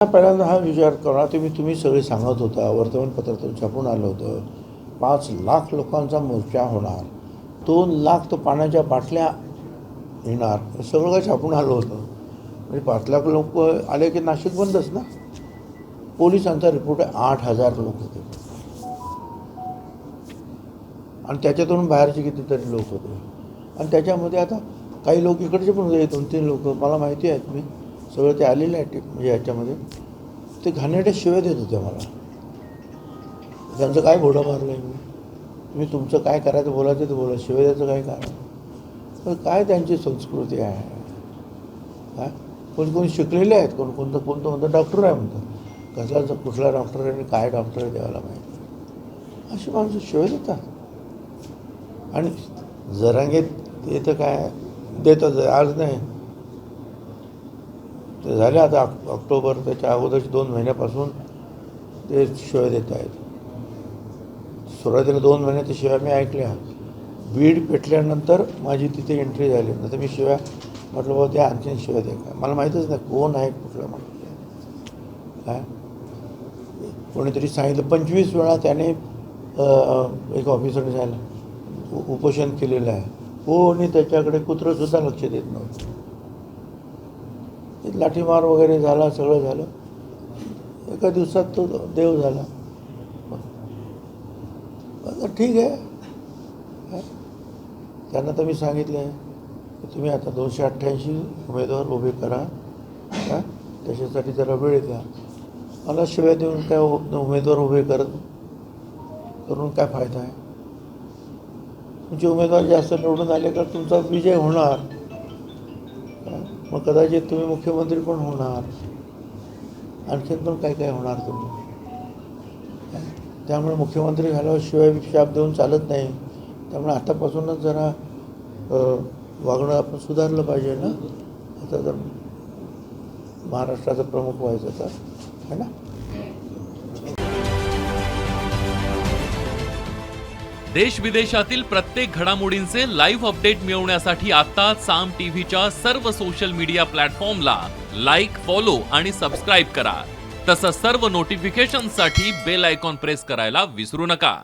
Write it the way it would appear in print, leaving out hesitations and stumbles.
पहिल्यांदा हा विचार करा, तुम्ही सगळे सांगत होता, वर्तमानपत्रातून छापून आलं होतं, 5 लाख लोकांचा मोर्चा होणार, 2 लाख तो पाण्याच्या बाटल्या येणार, हे सगळं काय छापून आलं होतं. म्हणजे 5 लाख लोक आले की नाशिक बंदच ना. पोलिसांचा रिपोर्ट आहे 8,000 लोक होते आणि त्याच्यातून बाहेरचे कितीतरी लोक होते. आणि त्याच्यामध्ये आता काही लोक इकडचे पण होते, 2-3 लोक मला माहिती आहेत, मी सगळं ते आलेले आहेत म्हणजे याच्यामध्ये. ते घाणेरड्या शिव्या देत होते मला. त्यांचं काय घोडं मारलं आहे मी. तुम्ही तुमचं काय करायचं बोलायचं ते बोला, शिव्या द्यायचं काय कारण. पण काय त्यांची संस्कृती आहे. काय कोणी शिकलेले आहेत, कोणतं म्हणतं डॉक्टर आहे म्हणतात. कशाचा कुठला डॉक्टर आहे आणि काय डॉक्टर आहे देवाला माहिती. अशी माणसं शिव्या देतात. आणि जरांगेत ते तर काय देतात, आज नाही ते झाले आता ऑक्टोबर, त्याच्या अगोदरच्या 2 महिन्यापासून ते शिव्या देत आहेत. सुरुवातीला 2 महिने ते शिव्या मी ऐकल्या. बीड पेटल्यानंतर माझी तिथे एंट्री झाली. नंतर मी शिव्या म्हटलं बाबा त्या आणखीन शिव्या द्या काय. मला माहीतच नाही कोण आहे कुठला माणूस काय. कोणीतरी सांगितलं 25 वेळा त्याने एक ऑफिसरने सांगितलं उपोषण केलेलं आहे. कोणी त्याच्याकडे कुत्रंसुद्धा लक्ष देत नव्हतं. लाठीमार वगैरे झाला, सगळं झालं. एका दिवसात तो देव झाला. ठीक आहे. त्यांना तर मी सांगितलं आहे की तुम्ही आता 288 उमेदवार उभे करा, काय त्याच्यासाठी जरा वेळ द्या. मला शिव्या देऊन काय उमेदवार उभे करून काय फायदा आहे. तुमचे उमेदवार जास्त निवडून आले का तुमचा विजय होणार, मग कदाचित तुम्ही मुख्यमंत्री पण होणार, आणखीन पण काय काय होणार तुम्ही. त्यामुळे मुख्यमंत्री झाल्यावर शिवाय शाप देऊन चालत नाही. त्यामुळे आतापासूनच जरा वागणं आपण सुधारलं पाहिजे ना. आता जर महाराष्ट्राचा प्रमुख व्हायचं तर है ना. देश विदेशातील प्रत्येक घडामोडींचे लाईव्ह अपडेट मिळवण्यासाठी आता साम टीव्हीच्या सर्व सोशल मीडिया प्लॅटफॉर्मला लाईक, फॉलो आणि सबस्क्राईब करा. तसंच सर्व नोटिफिकेशनसाठी बेल आयकॉन प्रेस करायला विसरू नका.